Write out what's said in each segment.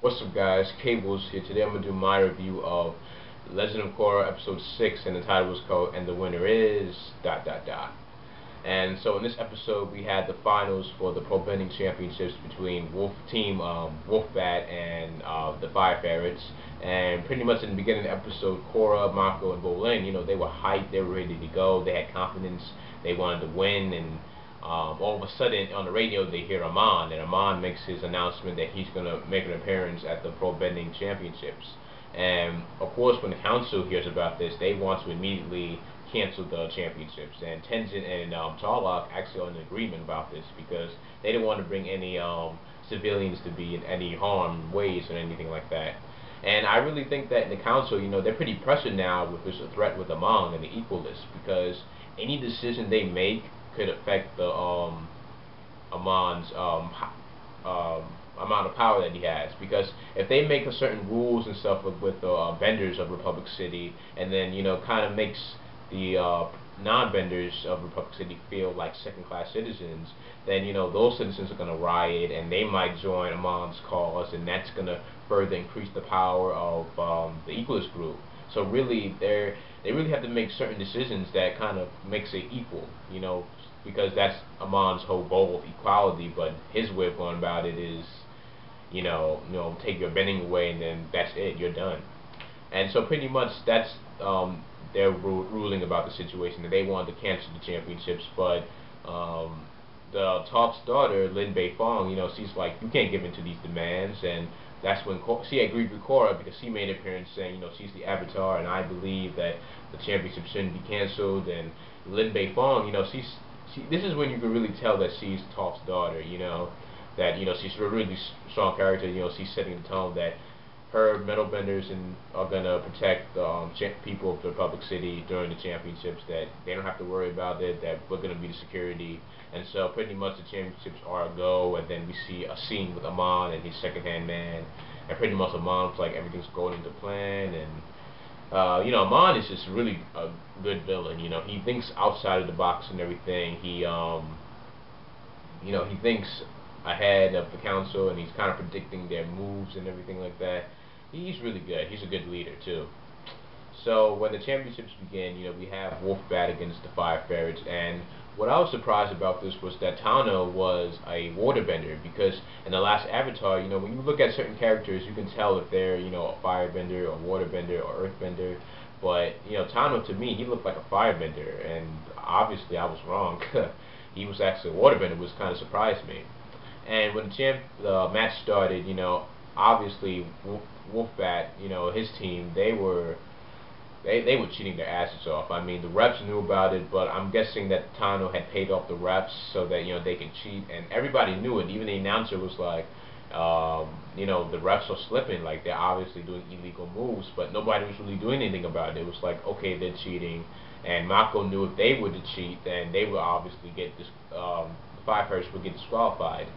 What's up, guys? Cables here. Today I'm going to do my review of Legend of Korra episode 6, and the title was called "And the Winner Is dot dot dot." And so in this episode we had the finals for the Pro Bending Championships between Wolfbat and the Fire Ferrets. And pretty much in the beginning of the episode, Korra, Mako, and Bolin, they were hyped, they were ready to go, they had confidence, they wanted to win, and all of a sudden on the radio they hear Aang, and Aang makes his announcement that he's going to make an appearance at the Pro Bending Championships. And of course when the council hears about this, they want to immediately cancel the championships. And Tenzin and Tarlok actually are in agreement about this because they didn't want to bring any civilians to be in any harm ways or anything like that. And I really think that in the council, they're pretty pressured now with this threat with Aang and the Equalists, because any decision they make could affect the Amon's amount of power that he has. Because if they make a certain rules and stuff with the vendors of Republic City, and then kind of makes the non-vendors of Republic City feel like second-class citizens, then those citizens are going to riot, and they might join Amon's cause, and that's going to further increase the power of the Equalist group. So really, they really have to make certain decisions that kind of makes it equal, because that's Amon's whole goal of equality. But his way of going about it is, take your bending away, and then that's it, you're done. And so pretty much that's their ruling about the situation, that they wanted to cancel the championships. But the top's daughter, Lin Bei Fong, she's like, you can't give in to these demands. And that's when she agreed with Korra, because she made an appearance saying, she's the Avatar, and I believe that the championship shouldn't be canceled. And Lin Bei Fong, this is when you can really tell that she's Top's daughter, that she's a really strong character. She's setting the tone that her metal benders are gonna protect the people of the Republic City during the championships, that they don't have to worry about it, that we're gonna be the security. And so pretty much the championships are a go, and then we see a scene with Aang and his second-hand man, and pretty much Aang's like everything's going into plan. And Aang is just really a good villain. He thinks outside of the box and everything. He he thinks ahead of the council, and he's kind of predicting their moves and everything like that. He's really good. He's a good leader too. So when the championships begin, we have Wolfbat against the Fire Ferrets. And what I was surprised about this was that Tano was a waterbender, because in the last Avatar, when you look at certain characters, you can tell if they're, a firebender or waterbender or earthbender. But, Tano, to me, he looked like a firebender, and obviously I was wrong. He was actually a waterbender, which kind of surprised me. And when the match started, obviously Wolfbat, his team, they were cheating their asses off. I mean, the reps knew about it, but I'm guessing that Tano had paid off the reps so that they can cheat, and everybody knew it. Even the announcer was like, the refs are slipping, like they're obviously doing illegal moves, but nobody was really doing anything about it. It was like, okay, they're cheating, and Mako knew if they were to cheat, then they would obviously get this. The Fire Ferrets would get disqualified.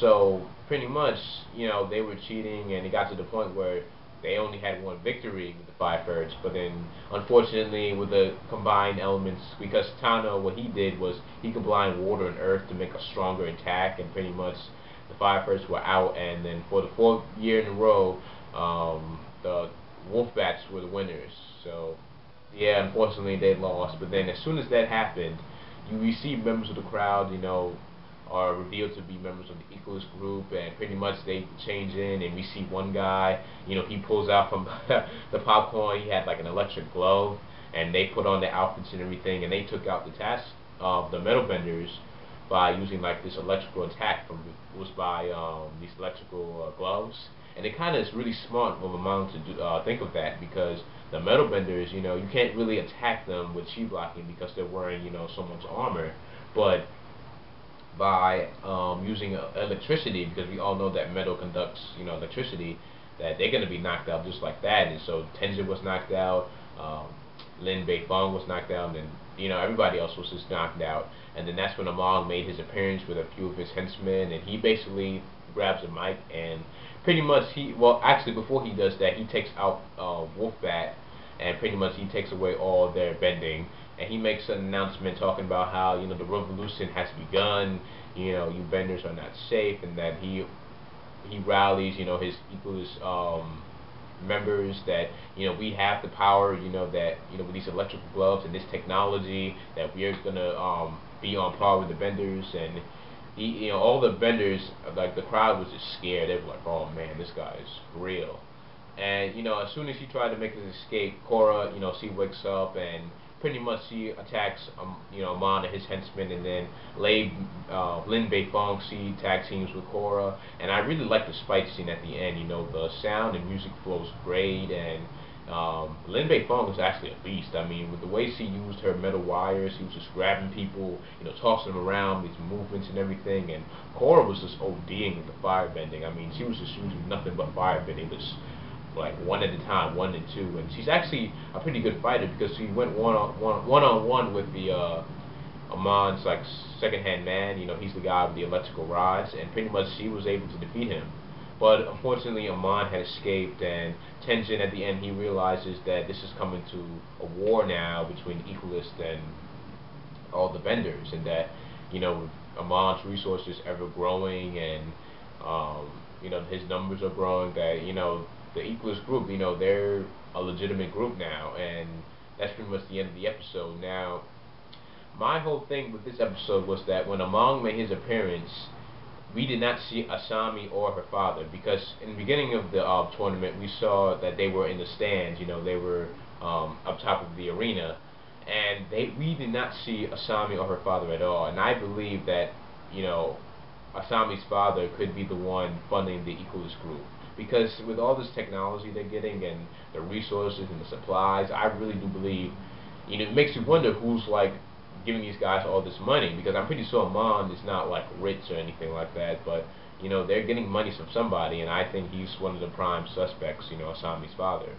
So pretty much, they were cheating, and it got to the point where they only had one victory with the Fire Ferrets. But then, unfortunately, with the combined elements, because Tano, what he did was he combined water and earth to make a stronger attack, and pretty much the Fire Ferrets were out. And then for the 4th year in a row, the Wolfbats were the winners. So yeah, unfortunately they lost. But then as soon as that happened, you see members of the crowd, are revealed to be members of the Equalist group, and pretty much they change in, and we see one guy, he pulls out from the popcorn, he had like an electric glove, and they put on their outfits and everything, and they took out the task of the metal benders by using like this electrical attack by these electrical gloves. And it kind of is really smart of Aang to think of that, because the metal benders, you can't really attack them with chi blocking because they're wearing, so much armor. But by using electricity, because we all know that metal conducts, electricity, that they're going to be knocked out just like that. And so Tenzin was knocked out, Lin Bei Fong was knocked out, and then, everybody else was just knocked out. And then that's when Aang made his appearance with a few of his henchmen, and he basically grabs a mic, and pretty much actually before he does that, he takes out Wolfbat, and pretty much he takes away all their bending. And he makes an announcement talking about how, the revolution has begun, you benders are not safe, and that he he rallies, his equals members that we have the power, that with these electrical gloves and this technology that we are gonna be on par with the benders. And all the benders, like the crowd was just scared. They were like, oh man, this guy is real. And as soon as he tried to make his escape, Korra, she wakes up and pretty much she attacks Amon and his henchmen, and then Lin Beifong, she tag teams with Korra. And I really like the fight scene at the end. The sound and music flows great, and Lin Beifong is actually a beast. I mean, with the way she used her metal wires, she was just grabbing people, tossing them around, these movements and everything. And Korra was just ODing with the firebending. I mean, she was just using nothing but firebending, just like one at a time, 1 and 2. And she's actually a pretty good fighter because she went one-on-one with the Amon's like second-hand man. He's the guy with the electrical rods, and pretty much she was able to defeat him. But unfortunately, Amon had escaped, and Tenzin at the end, he realizes that this is coming to a war now between Equalist and all the vendors, and that Amon's resources ever growing, and his numbers are growing. That the Equalist group, they're a legitimate group now, and that's pretty much the end of the episode. Now, my whole thing with this episode was that when Amon made his appearance, we did not see Asami or her father, because in the beginning of the tournament, we saw that they were in the stands. They were up top of the arena, and we did not see Asami or her father at all. And I believe that Asami's father could be the one funding the Equalist group, because with all this technology they're getting and the resources and the supplies, I really do believe it makes you wonder who's like giving these guys all this money, because I'm pretty sure Amon is not like rich or anything like that, but they're getting money from somebody, and I think he's one of the prime suspects, Asami's father.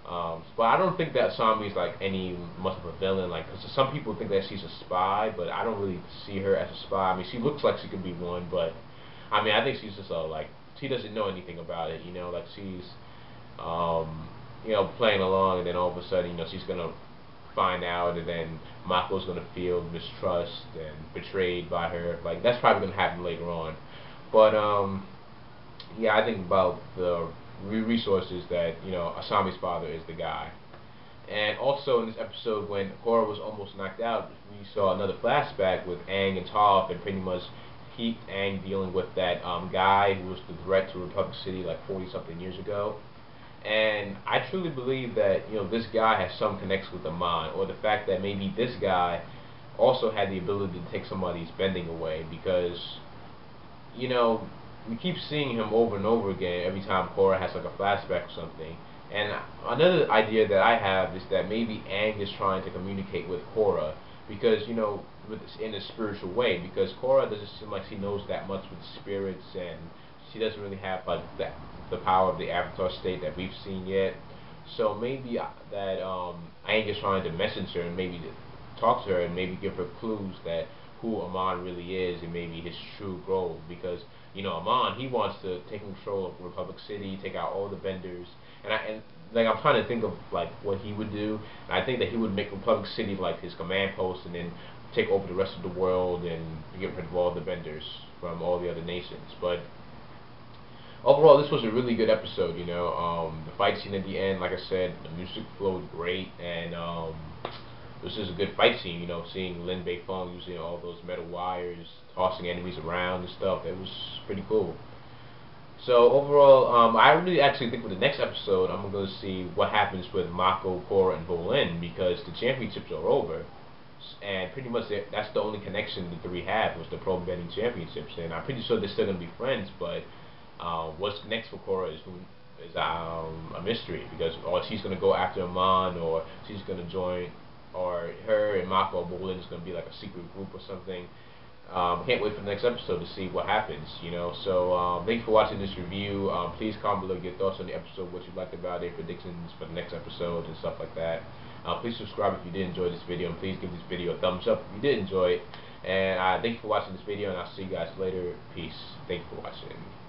But I don't think that Asami is like any much of a villain, like, because some people think that she's a spy, but I don't really see her as a spy. I mean, she looks like she could be one, but I mean, I think she's just like, she doesn't know anything about it, like she's playing along, and then all of a sudden, she's gonna find out, and then Mako's gonna feel mistrust and betrayed by her. Like, that's probably gonna happen later on. But yeah, I think about the resources that Asami's father is the guy. And also in this episode, when Korra was almost knocked out, we saw another flashback with Aang and Toph, and pretty much Aang dealing with that guy who was the threat to Republic City like 40-something years ago. And I truly believe that this guy has some connection with Amon, or the fact that maybe this guy also had the ability to take somebody's bending away, because we keep seeing him over and over again every time Korra has like a flashback or something. And another idea that I have is that maybe Aang is trying to communicate with Korra, because in a spiritual way, because Korra doesn't seem like she knows that much with spirits, and she doesn't really have like the power of the Avatar state that we've seen yet. So maybe that Aang is trying to message her, and maybe to talk to her, and maybe give her clues that who Amon really is, and maybe his true goal. Because Amon, he wants to take control of Republic City, take out all the benders, and like, I'm trying to think of like what he would do. And I think that he would make Republic City like his command post, and then take over the rest of the world and get rid of all the benders from all the other nations. But overall, this was a really good episode. The fight scene at the end, like I said, the music flowed great, and this is a good fight scene. Seeing Lin Beifong using all those metal wires, tossing enemies around and stuff, it was pretty cool. So overall, I really actually think with the next episode, I'm going to see what happens with Mako, Korra, and Bolin, because the championships are over, and pretty much that's the only connection the three had, was the Pro Betting Championships. And I'm pretty sure they're still going to be friends, but what's next for Korra is a mystery, because or she's going to go after Amon, or she's going to join, or her and Mako or Bolin is going to be like a secret group or something. Can't wait for the next episode to see what happens, So thanks for watching this review. Please comment below your thoughts on the episode, what you liked about it, predictions for the next episode, and stuff like that. Please subscribe if you did enjoy this video, and please give this video a thumbs up if you did enjoy it. And thank you for watching this video, and I'll see you guys later. Peace. Thank you for watching.